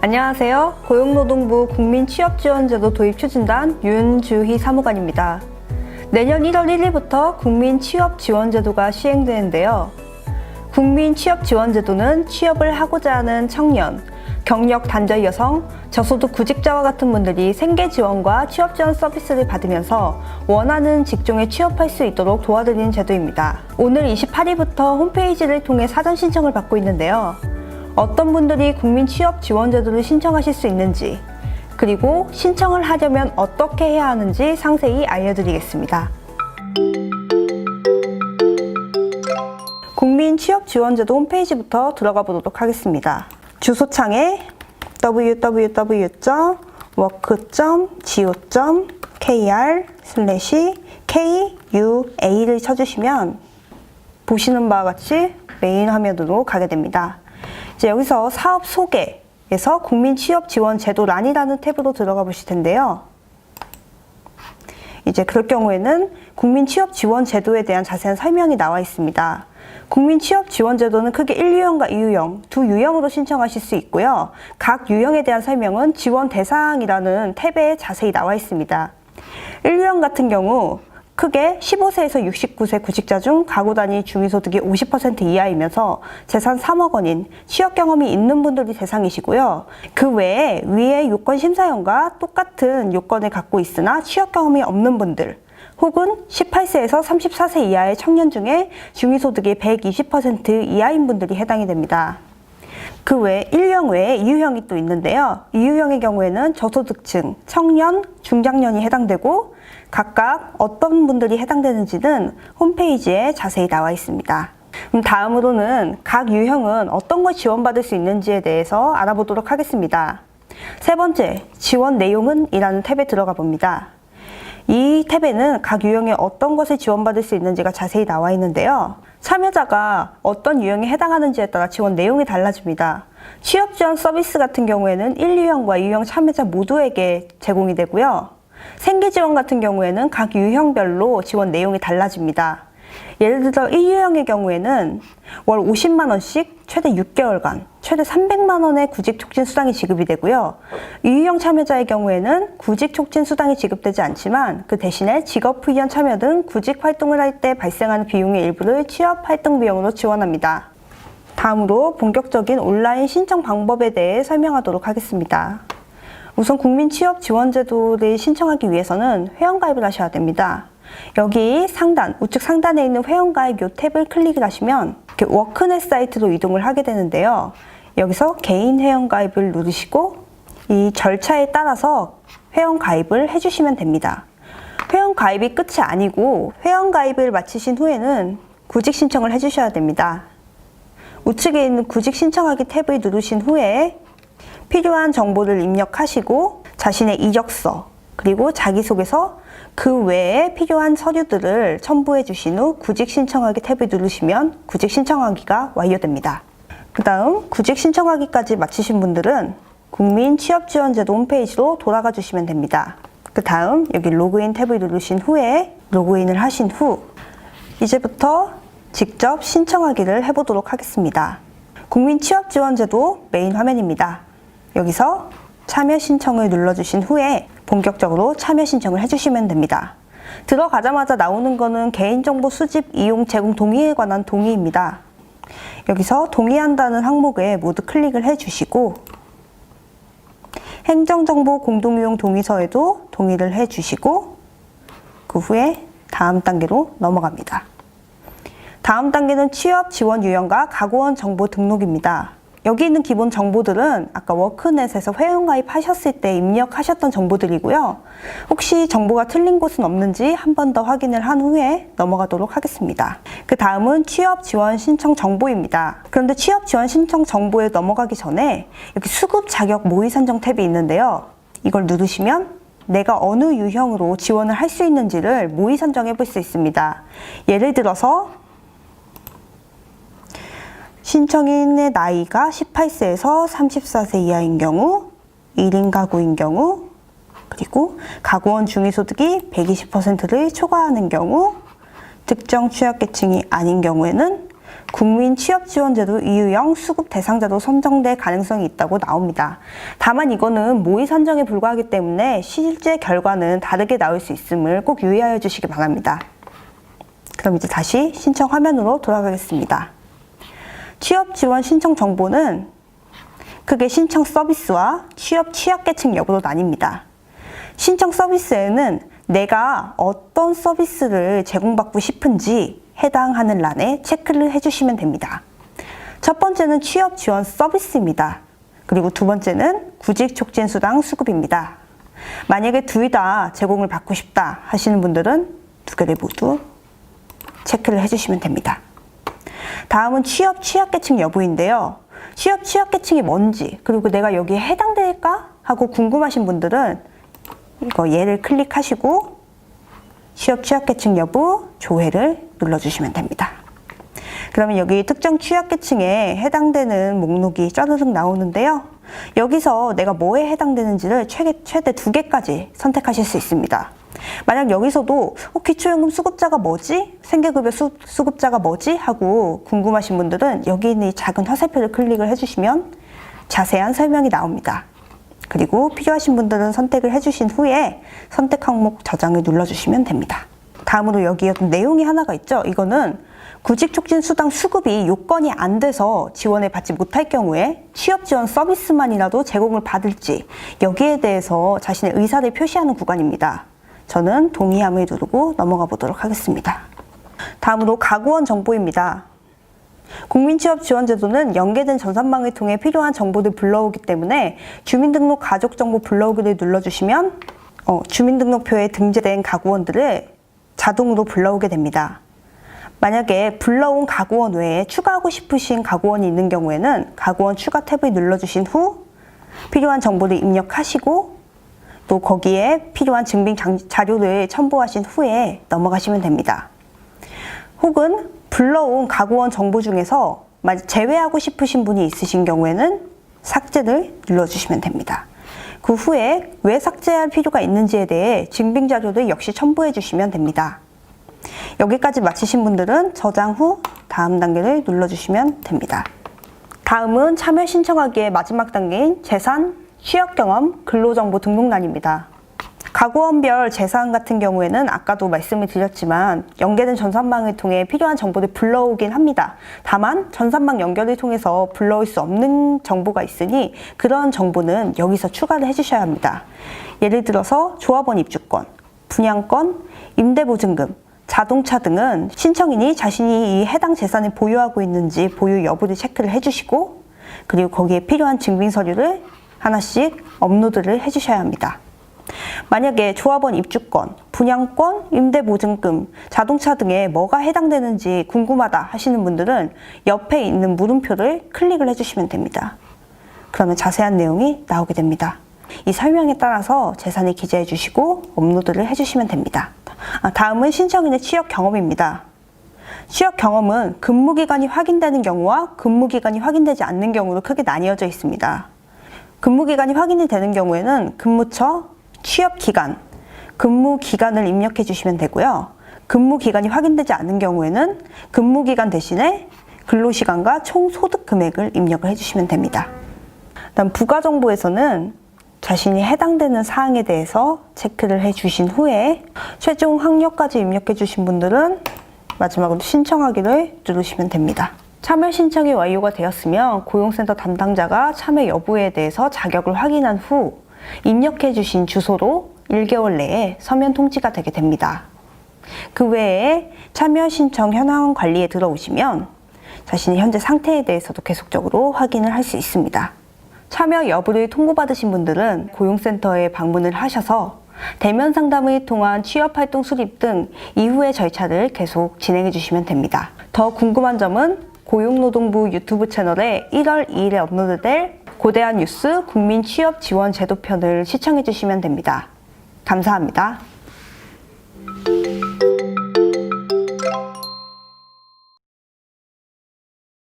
안녕하세요. 고용노동부 국민취업지원제도 도입 추진단 윤주희 사무관입니다. 내년 1월 1일부터 국민취업지원제도가 시행되는데요. 국민취업지원제도는 취업을 하고자 하는 청년, 경력 단절 여성, 저소득 구직자와 같은 분들이 생계 지원과 취업 지원 서비스를 받으면서 원하는 직종에 취업할 수 있도록 도와드리는 제도입니다. 오늘 28일부터 홈페이지를 통해 사전 신청을 받고 있는데요. 어떤 분들이 국민취업지원제도를 신청하실 수 있는지, 그리고 신청을 하려면 어떻게 해야 하는지 상세히 알려드리겠습니다. 국민취업지원제도 홈페이지부터 들어가 보도록 하겠습니다. 주소창에 www.work.go.kr/kua를 쳐주시면 보시는 바와 같이 메인 화면으로 가게 됩니다. 이제 여기서 사업 소개에서 국민취업지원제도란이라는 탭으로 들어가 보실 텐데요. 이제 그럴 경우에는 국민취업지원제도에 대한 자세한 설명이 나와 있습니다. 국민취업지원제도는 크게 1유형과 2유형, 두 유형으로 신청하실 수 있고요. 각 유형에 대한 설명은 지원 대상이라는 탭에 자세히 나와 있습니다. 1유형 같은 경우 크게 15세에서 69세 구직자 중 가구 단위 중위소득이 50% 이하이면서 재산 3억 원인 취업 경험이 있는 분들이 대상이시고요. 그 외에 위의 요건 심사형과 똑같은 요건을 갖고 있으나 취업 경험이 없는 분들, 혹은 18세에서 34세 이하의 청년 중에 중위소득이 120% 이하인 분들이 해당이 됩니다. 그 외에 1유형 외에 2유형이 또 있는데요. 2유형의 경우에는 저소득층, 청년, 중장년이 해당되고 각각 어떤 분들이 해당되는지는 홈페이지에 자세히 나와 있습니다. 다음으로는 각 유형은 어떤 걸 지원받을 수 있는지에 대해서 알아보도록 하겠습니다. 세 번째, 지원 내용은 이라는 탭에 들어가 봅니다. 이 탭에는 각 유형에 어떤 것을 지원받을 수 있는지가 자세히 나와 있는데요. 참여자가 어떤 유형에 해당하는지에 따라 지원 내용이 달라집니다. 취업 지원 서비스 같은 경우에는 1유형과 2유형 참여자 모두에게 제공이 되고요. 생계 지원 같은 경우에는 각 유형별로 지원 내용이 달라집니다. 예를 들어 1유형의 경우에는 월 50만 원씩 최대 6개월간, 최대 300만 원의 구직 촉진 수당이 지급이 되고요. 2유형 참여자의 경우에는 구직 촉진 수당이 지급되지 않지만 그 대신에 직업 훈련 참여 등 구직 활동을 할 때 발생하는 비용의 일부를 취업 활동 비용으로 지원합니다. 다음으로 본격적인 온라인 신청 방법에 대해 설명하도록 하겠습니다. 우선 국민취업지원제도를 신청하기 위해서는 회원가입을 하셔야 됩니다. 여기 상단, 우측 상단에 있는 회원가입 요 탭을 클릭을 하시면 이렇게 워크넷 사이트로 이동을 하게 되는데요. 여기서 개인 회원가입을 누르시고 이 절차에 따라서 회원가입을 해주시면 됩니다. 회원가입이 끝이 아니고 회원가입을 마치신 후에는 구직 신청을 해주셔야 됩니다. 우측에 있는 구직 신청하기 탭을 누르신 후에 필요한 정보를 입력하시고 자신의 이력서 그리고 자기소개서 그 외에 필요한 서류들을 첨부해 주신 후 구직 신청하기 탭을 누르시면 구직 신청하기가 완료됩니다. 그 다음 구직 신청하기까지 마치신 분들은 국민취업지원제도 홈페이지로 돌아가 주시면 됩니다. 그 다음 여기 로그인 탭을 누르신 후에 로그인을 하신 후 이제부터 직접 신청하기를 해보도록 하겠습니다. 국민취업지원제도 메인 화면입니다. 여기서 참여 신청을 눌러주신 후에 본격적으로 참여 신청을 해주시면 됩니다. 들어가자마자 나오는 거는 개인정보 수집, 이용, 제공 동의에 관한 동의입니다. 여기서 동의한다는 항목에 모두 클릭을 해주시고 행정정보 공동이용 동의서에도 동의를 해주시고 그 후에 다음 단계로 넘어갑니다. 다음 단계는 취업 지원 유형과 가구원 정보 등록입니다. 여기 있는 기본 정보들은 아까 워크넷에서 회원가입하셨을 때 입력하셨던 정보들이고요. 혹시 정보가 틀린 곳은 없는지 한 번 더 확인을 한 후에 넘어가도록 하겠습니다. 그 다음은 취업 지원 신청 정보입니다. 그런데 취업 지원 신청 정보에 넘어가기 전에 여기 수급 자격 모의 선정 탭이 있는데요. 이걸 누르시면 내가 어느 유형으로 지원을 할 수 있는지를 모의 선정해 볼 수 있습니다. 예를 들어서 신청인의 나이가 18세에서 34세 이하인 경우, 1인 가구인 경우, 그리고 가구원 중위소득이 120%를 초과하는 경우, 특정 취약계층이 아닌 경우에는 국민취업지원제도 이유형 수급 대상자도 선정될 가능성이 있다고 나옵니다. 다만 이거는 모의 선정에 불과하기 때문에 실제 결과는 다르게 나올 수 있음을 꼭 유의하여 주시기 바랍니다. 그럼 이제 다시 신청 화면으로 돌아가겠습니다. 취업지원 신청 정보는 크게 신청 서비스와 취약계층 여부로 나뉩니다. 신청 서비스에는 내가 어떤 서비스를 제공받고 싶은지 해당하는 란에 체크를 해주시면 됩니다. 첫 번째는 취업 지원 서비스입니다. 그리고 두 번째는 구직 촉진 수당 수급입니다. 만약에 둘 다 제공을 받고 싶다 하시는 분들은 두 개를 모두 체크를 해주시면 됩니다. 다음은 취약계층 여부인데요. 취약계층이 뭔지, 그리고 내가 여기에 해당될까 하고 궁금하신 분들은 이거 얘를 클릭하시고 취약계층 여부 조회를 눌러주시면 됩니다. 그러면 여기 특정 취약계층에 해당되는 목록이 짜르륵 나오는데요. 여기서 내가 뭐에 해당되는지를 최대 2개까지 선택하실 수 있습니다. 만약 여기서도 기초연금 수급자가 뭐지? 생계급여 수급자가 뭐지? 하고 궁금하신 분들은 여기 있는 이 작은 화살표를 클릭을 해주시면 자세한 설명이 나옵니다. 그리고 필요하신 분들은 선택을 해주신 후에 선택 항목 저장을 눌러주시면 됩니다. 다음으로 여기에 내용이 하나가 있죠. 이거는 구직촉진수당 수급이 요건이 안 돼서 지원을 받지 못할 경우에 취업지원 서비스만이라도 제공을 받을지 여기에 대해서 자신의 의사를 표시하는 구간입니다. 저는 동의함을 누르고 넘어가 보도록 하겠습니다. 다음으로 가구원 정보입니다. 국민취업지원제도는 연계된 전산망을 통해 필요한 정보를 불러오기 때문에 주민등록 가족정보 불러오기를 눌러주시면 주민등록표에 등재된 가구원들을 자동으로 불러오게 됩니다. 만약에 불러온 가구원 외에 추가하고 싶으신 가구원이 있는 경우에는 가구원 추가 탭을 눌러주신 후 필요한 정보를 입력하시고 또 거기에 필요한 증빙 자료를 첨부하신 후에 넘어가시면 됩니다. 혹은 불러온 가구원 정보 중에서 제외하고 싶으신 분이 있으신 경우에는 삭제를 눌러주시면 됩니다. 그 후에 왜 삭제할 필요가 있는지에 대해 증빙 자료를 역시 첨부해 주시면 됩니다. 여기까지 마치신 분들은 저장 후 다음 단계를 눌러주시면 됩니다. 다음은 참여 신청하기의 마지막 단계인 재산, 취업경험, 근로정보 등록란입니다. 가구원별 재산 같은 경우에는 아까도 말씀을 드렸지만 연계된 전산망을 통해 필요한 정보를 불러오긴 합니다. 다만 전산망 연결을 통해서 불러올 수 없는 정보가 있으니 그런 정보는 여기서 추가를 해주셔야 합니다. 예를 들어서 조합원 입주권, 분양권, 임대보증금, 자동차 등은 신청인이 자신이 이 해당 재산을 보유하고 있는지 보유 여부를 체크를 해주시고 그리고 거기에 필요한 증빙 서류를 하나씩 업로드를 해주셔야 합니다. 만약에 조합원 입주권, 분양권, 임대보증금, 자동차 등에 뭐가 해당되는지 궁금하다 하시는 분들은 옆에 있는 물음표를 클릭을 해주시면 됩니다. 그러면 자세한 내용이 나오게 됩니다. 이 설명에 따라서 재산을 기재해 주시고 업로드를 해주시면 됩니다. 다음은 신청인의 취업 경험입니다. 취업 경험은 근무기간이 확인되는 경우와 근무기간이 확인되지 않는 경우로 크게 나뉘어져 있습니다. 근무기간이 확인이 되는 경우에는 근무처, 취업기간, 근무기간을 입력해 주시면 되고요. 근무기간이 확인되지 않는 경우에는 근무기간 대신에 근로시간과 총소득 금액을 입력을 해주시면 됩니다. 다음 부가정보에서는 자신이 해당되는 사항에 대해서 체크를 해주신 후에 최종 학력까지 입력해 주신 분들은 마지막으로 신청하기를 누르시면 됩니다. 참여 신청이 완료가 되었으면 고용센터 담당자가 참여 여부에 대해서 자격을 확인한 후 입력해 주신 주소로 1개월 내에 서면 통지가 되게 됩니다. 그 외에 참여 신청 현황 관리에 들어오시면 자신의 현재 상태에 대해서도 계속적으로 확인을 할 수 있습니다. 참여 여부를 통보받으신 분들은 고용센터에 방문을 하셔서 대면 상담을 통한 취업활동 수립 등 이후의 절차를 계속 진행해 주시면 됩니다. 더 궁금한 점은 고용노동부 유튜브 채널에 1월 2일에 업로드될 고대한 뉴스 국민취업지원제도편을 시청해 주시면 됩니다. 감사합니다.